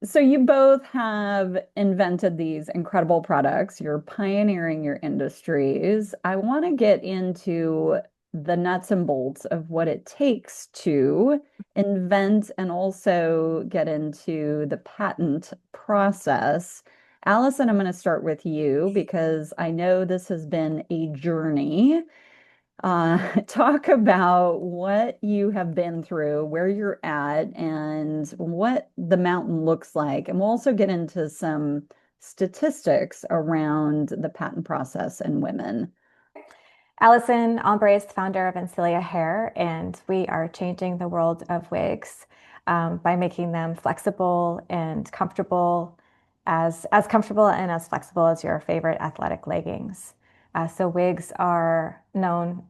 So you both have invented these incredible products. You're pioneering your industries. I want to get into the nuts and bolts of what it takes to invent and also get into the patent process. Allison, I'm going to start with you because I know this has been a journey. Talk about what you have been through, where you're at, and what the mountain looks like. And we'll also get into some statistics around the patent process and women. Allison Ombres, founder of Encelia Hair, and we are changing the world of wigs by making them flexible and comfortable, as comfortable and as flexible as your favorite athletic leggings. So wigs are known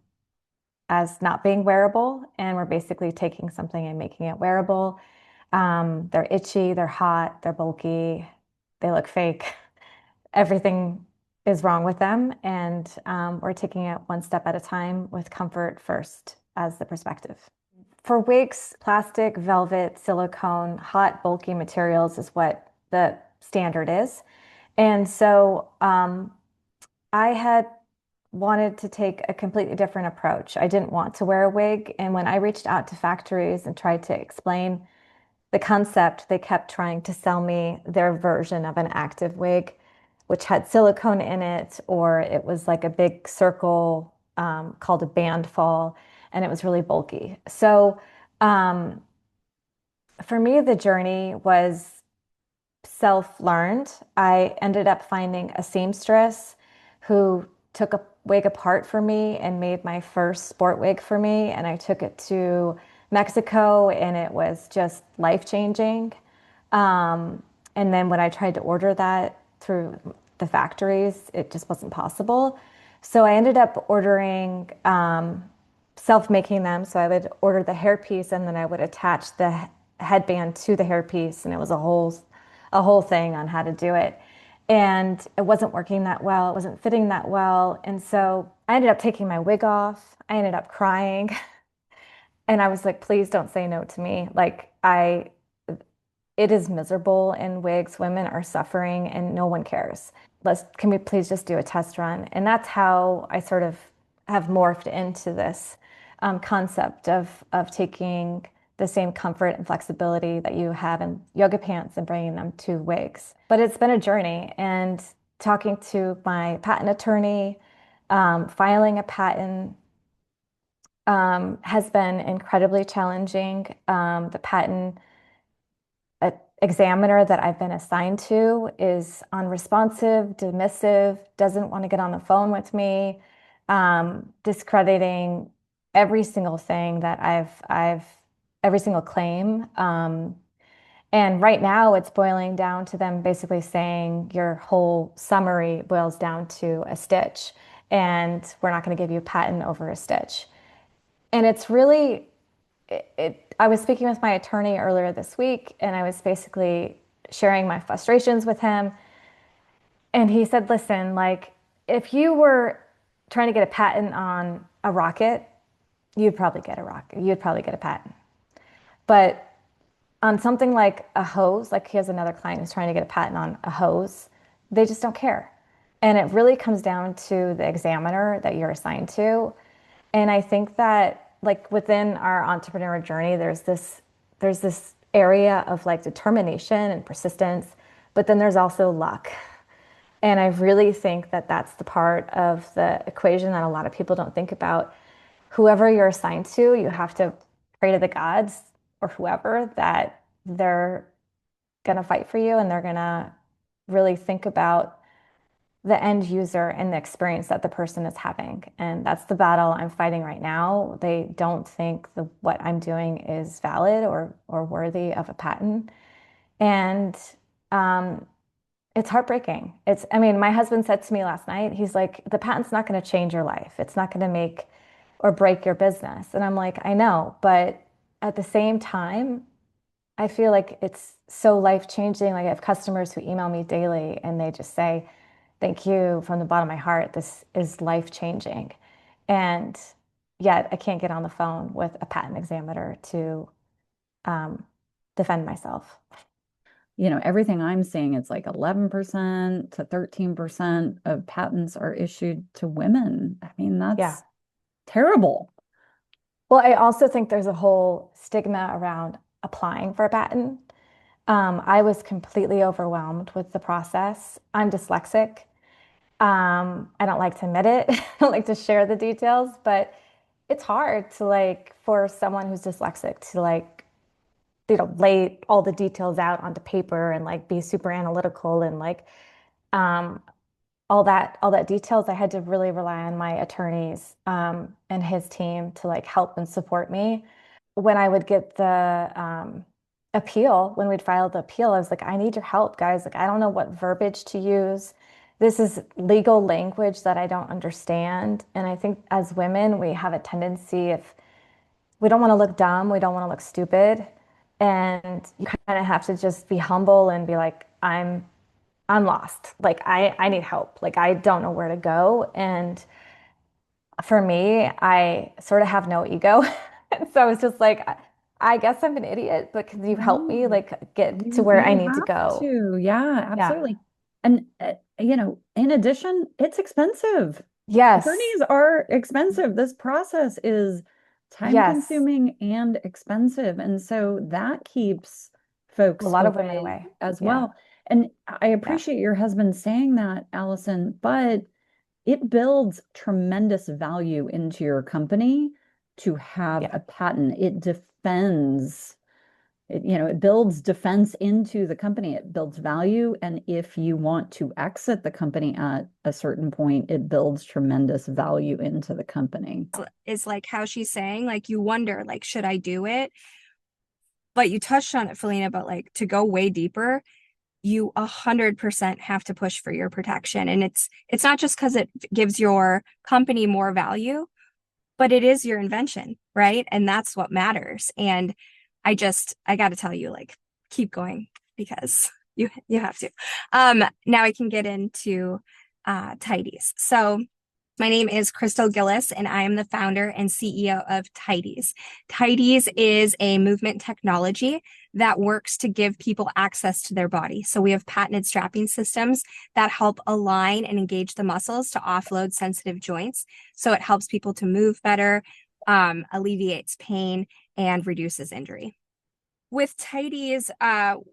as not being wearable, and we're basically taking something and making it wearable. They're itchy, they're hot, they're bulky, they look fake. Everything is wrong with them, and we're taking it one step at a time with comfort first as the perspective. For wigs, plastic, velvet, silicone, hot, bulky materials is what the standard is. And so I had wanted to take a completely different approach. I didn't want to wear a wig. And when I reached out to factories and tried to explain the concept, they kept trying to sell me their version of an active wig, which had silicone in it, or it was like a big circle called a band fall, and it was really bulky. So um, for me, the journey was self-learned. I ended up finding a seamstress who took a wig apart for me and made my first sport wig for me. And I took it to Mexico and it was just life-changing. And then when I tried to order that through the factories, it just wasn't possible. So I ended up ordering, self-making them. So I would order the hairpiece and then I would attach the headband to the hairpiece, and it was a whole thing on how to do it. And it wasn't working that well. It wasn't fitting that well. And so I ended up taking my wig off. I ended up crying. And I was like, please don't say no to me. It is miserable in wigs. Women are suffering and no one cares. Can we please just do a test run? And that's how I sort of have morphed into this concept of taking the same comfort and flexibility that you have in yoga pants and bringing them to wigs. But it's been a journey, and talking to my patent attorney, filing a patent has been incredibly challenging. The patent examiner that I've been assigned to is unresponsive, dismissive, doesn't want to get on the phone with me, discrediting every single thing that every single claim. And right now it's boiling down to them basically saying your whole summary boils down to a stitch, and we're not going to give you a patent over a stitch. And it's really I was speaking with my attorney earlier this week, and I was basically sharing my frustrations with him. And he said, listen, like, if you were trying to get a patent on a rocket, you'd probably get a rocket. You'd probably get a patent. But on something like a hose, like he has another client who's trying to get a patent on a hose, they just don't care. And it really comes down to the examiner that you're assigned to. And I think that like within our entrepreneur journey, there's this area of like determination and persistence, but then there's also luck. And I really think that that's the part of the equation that a lot of people don't think about. Whoever you're assigned to, you have to pray to the gods or whoever that they're going to fight for you, and they're going to really think about the end user and the experience that the person is having. And that's the battle I'm fighting right now. They don't think what I'm doing is valid or worthy of a patent. And um, it's heartbreaking. I mean, my husband said to me last night, he's like, the patent's not going to change your life. It's not going to make or break your business. And I'm like, I know, but at the same time, I feel like it's so life changing. Like I have customers who email me daily and they just say, thank you from the bottom of my heart. This is life changing. And yet I can't get on the phone with a patent examiner to um, defend myself. everything I'm seeing, it's like 11% to 13% of patents are issued to women. I mean, Yeah. that's terrible. Well, I also think there's a whole stigma around applying for a patent. I was completely overwhelmed with the process. I'm dyslexic. I don't like to admit it. I don't like to share the details, but it's hard to like for someone who's dyslexic to like, lay all the details out onto paper and like be super analytical and like um, all that details. I had to really rely on my attorneys and his team to like help and support me. When I would get the appeal, when we'd file the appeal, I was like, I need your help, guys. Like, I don't know what verbiage to use. This is legal language that I don't understand. And I think as women, we have a tendency, if we don't want to look dumb, we don't want to look stupid. And you kind of have to just be humble and be like, I'm lost. Like I need help. Like I don't know where to go. And for me, I sort of have no ego. So I was just like, I guess I'm an idiot, but can you help me No. like get to where I You need to have go? to. Yeah, Yeah. absolutely. And, in addition, it's expensive. Yes. Attorneys are expensive. This process is time Yes. consuming and expensive. And so that keeps A folks lot of women away away. as Yeah. well. And I Yeah. appreciate your husband saying that, Allison, but it builds tremendous value into your company to have Yeah. a patent. It defends it builds defense into the company. It builds value. And if you want to exit the company at a certain point, it builds tremendous value into the company. Is like how she's saying, like you wonder, like, should I do it? But you touched on it, Felina, but like to go way deeper, you 100% have to push for your protection. And it's not just because it gives your company more value, but it is your invention, right? And that's what matters. And I got to tell you, like, keep going because you have to. Now I can get into Tighties. So my name is Krystal Gillis, and I am the founder and CEO of Tighties. Tighties is a movement technology that works to give people access to their body. So we have patented strapping systems that help align and engage the muscles to offload sensitive joints. So it helps people to move better, alleviates pain, and reduces injury. With Tighties,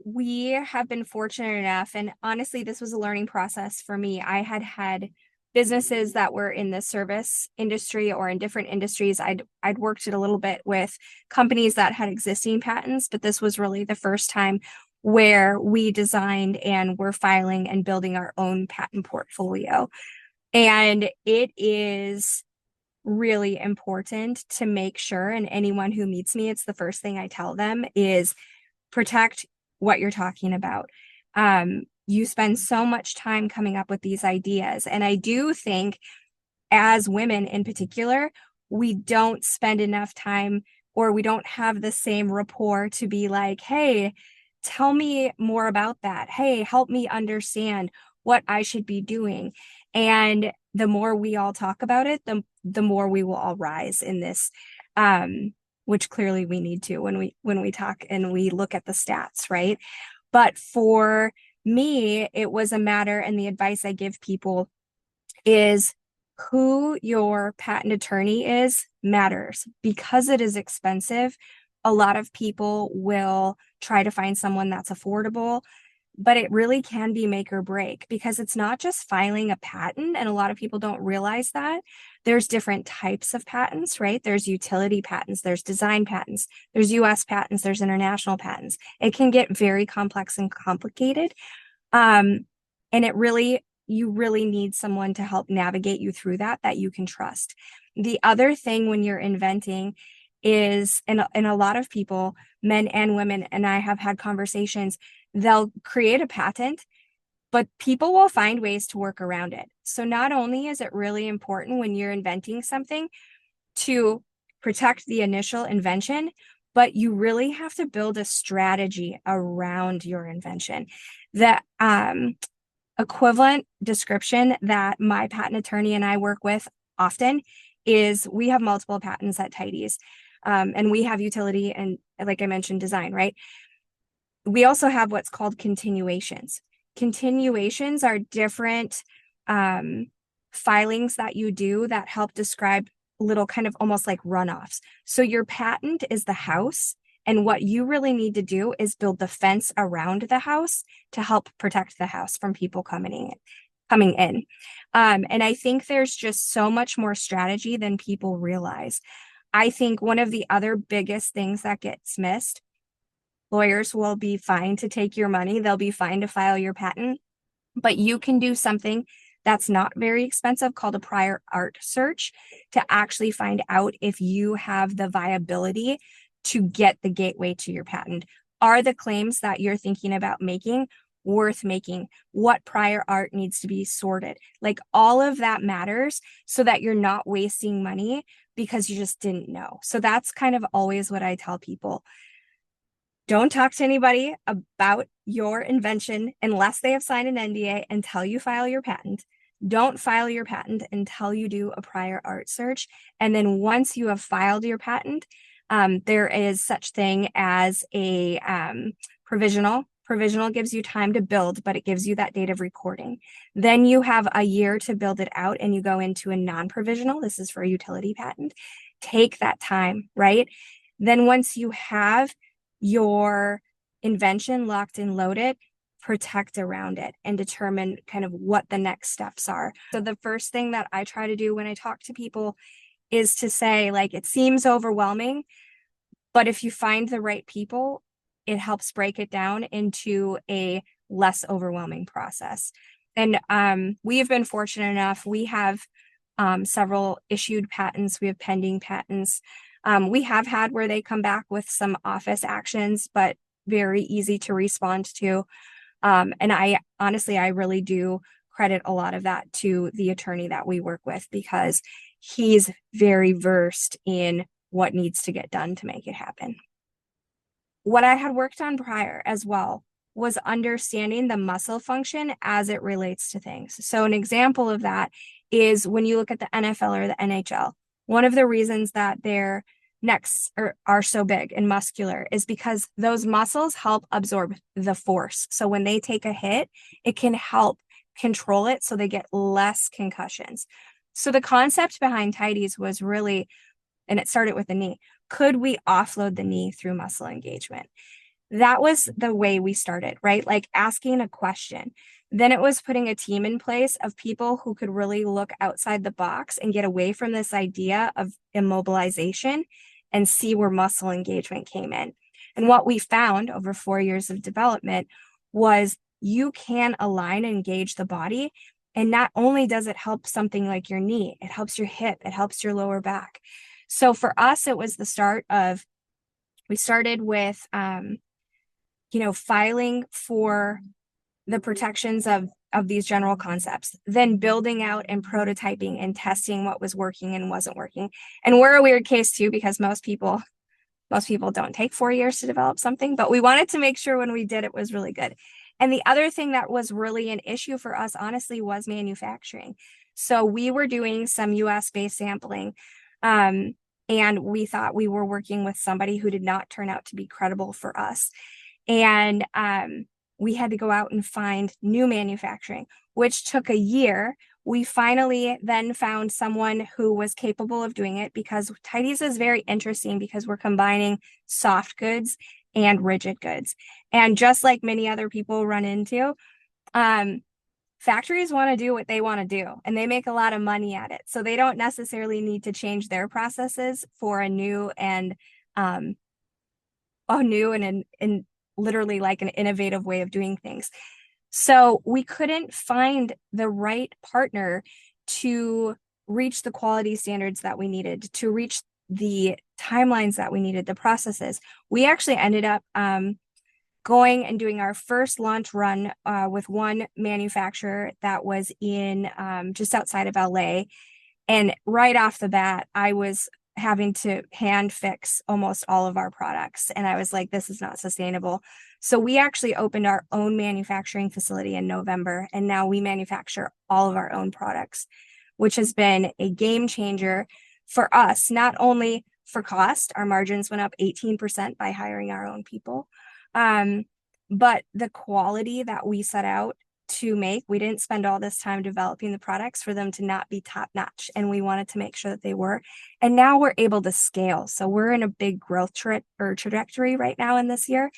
we have been fortunate enough, and honestly, this was a learning process for me. I had businesses that were in the service industry or in different industries. I'd worked it a little bit with companies that had existing patents, but this was really the first time where we designed and were filing and building our own patent portfolio. And it is really important to make sure, and anyone who meets me, it's the first thing I tell them is protect what you're talking about. You spend so much time coming up with these ideas. And I do think as women in particular, we don't spend enough time or we don't have the same rapport to be like, hey, tell me more about that. Hey, help me understand what I should be doing. And the more we all talk about it, the more we will all rise in this, which clearly we need to when we talk and we look at the stats, right? But for me, it was a matter, and the advice I give people is who your patent attorney is matters because it is expensive. A lot of people will try to find someone that's affordable, but it really can be make or break because it's not just filing a patent. And a lot of people don't realize that there's different types of patents, right? There's utility patents, there's design patents, there's US patents, there's international patents. It can get very complex and complicated. And you really need someone to help navigate you through that you can trust. The other thing when you're inventing is, and a lot of people, men and women, and I have had conversations, they'll create a patent, but people will find ways to work around it. So not only is it really important when you're inventing something to protect the initial invention, but you really have to build a strategy around your invention. The equivalent description that my patent attorney and I work with often is we have multiple patents at Tighties, and we have utility and, like I mentioned, design, right? we also have what's called continuations. Continuations are different filings that you do that help describe little kind of almost like runoffs. So your patent is the house, and what you really need to do is build the fence around the house to help protect the house from people coming in. And I think there's just so much more strategy than people realize. I think one of the other biggest things that gets missed, lawyers will be fine to take your money. They'll be fine to file your patent, but you can do something that's not very expensive called a prior art search to actually find out if you have the viability to get the gateway to your patent. Are the claims that you're thinking about making worth making? What prior art needs to be sorted? Like all of that matters so that you're not wasting money because you just didn't know. So that's kind of always what I tell people. Don't talk to anybody about your invention unless they have signed an NDA until you file your patent. Don't file your patent until you do a prior art search. And then once you have filed your patent, there is such thing as a provisional. Provisional gives you time to build, but it gives you that date of recording. Then you have a year to build it out and you go into a non-provisional. This is for a utility patent. Take that time, right? Then once you have your invention locked and loaded, protect around it and determine kind of what the next steps are. So the first thing that I try to do when I talk to people is to say, like, it seems overwhelming, but if you find the right people, it helps break it down into a less overwhelming process. And we have been fortunate enough. We have several issued patents. We have pending patents. We have had where they come back with some office actions, but very easy to respond to. And I really do credit a lot of that to the attorney that we work with because he's very versed in what needs to get done to make it happen. What I had worked on prior as well was understanding the muscle function as it relates to things. So an example of that is when you look at the NFL or the NHL, one of the reasons that their necks are so big and muscular is because those muscles help absorb the force. So when they take a hit, it can help control it so they get less concussions. So the concept behind Tighties was really, and it started with the knee, could we offload the knee through muscle engagement? That was the way we started, right? Like asking a question. Then it was putting a team in place of people who could really look outside the box and get away from this idea of immobilization and see where muscle engagement came in. And what we found over 4 years of development was you can align and engage the body. And not only does it help something like your knee, it helps your hip, it helps your lower back. So for us, it was the start of, we started with, filing for the protections of these general concepts, then building out and prototyping and testing what was working and wasn't working. And we're a weird case too, because most people don't take 4 years to develop something, but we wanted to make sure when we did, it was really good. And the other thing that was really an issue for us, honestly, was manufacturing. So we were doing some US-based sampling, and we thought we were working with somebody who did not turn out to be credible for us. And we had to go out and find new manufacturing, which took a year. We finally then found someone who was capable of doing it, because Tighties is very interesting because we're combining soft goods and rigid goods. And just like many other people run into, factories want to do what they want to do, and they make a lot of money at it. So they don't necessarily need to change their processes for a new and literally like an innovative way of doing things. So we couldn't find the right partner to reach the quality standards that we needed, to reach the timelines that we needed, the processes. We actually ended up going and doing our first launch run with one manufacturer that was in just outside of LA. And right off the bat, I was having to hand fix almost all of our products. And I was like, this is not sustainable. So we actually opened our own manufacturing facility in November. And now we manufacture all of our own products, which has been a game changer for us, not only for cost. Our margins went up 18% by hiring our own people. but the quality that we set out to make, we didn't spend all this time developing the products for them to not be top notch. And we wanted to make sure that they were. And now we're able to scale. So we're in a big growth trajectory right now in this year.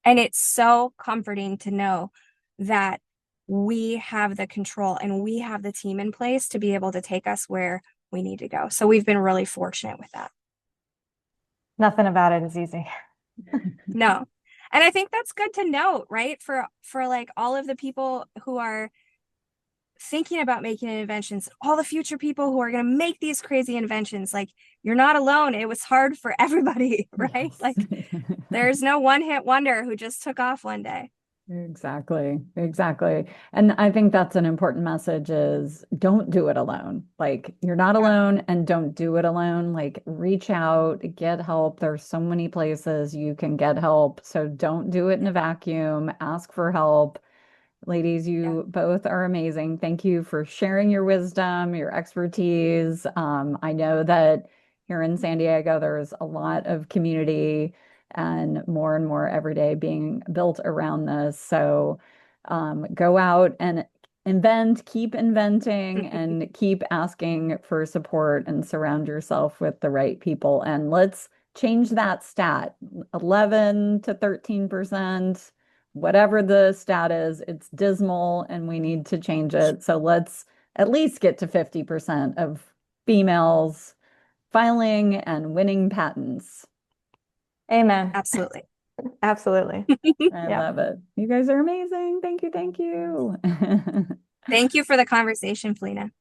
And it's so comforting to know that we have the control and we have the team in place to be able to take us where we need to go. So we've been really fortunate with that. Nothing about it is easy. No. And I think that's good to note, right? For like all of the people who are thinking about making inventions, all the future people who are going to make these crazy inventions, like you're not alone. It was hard for everybody, right? Yes. Like there's no one-hit wonder who just took off one day. Exactly. Exactly. And I think that's an important message is don't do it alone. Like you're not alone and don't do it alone. Like reach out, get help. There's so many places you can get help. So don't do it in a vacuum. Ask for help. Ladies, you both are amazing. Thank you for sharing your wisdom, your expertise. I know that here in San Diego, there's a lot of community and more every day being built around this. So go out and invent, keep inventing, and keep asking for support and surround yourself with the right people. And let's change that stat 11 to 13%. Whatever the stat is, it's dismal and we need to change it. So let's at least get to 50% of females filing and winning patents. Amen. Absolutely. Absolutely. I love it. You guys are amazing. Thank you. Thank you. Thank you for the conversation, Felina.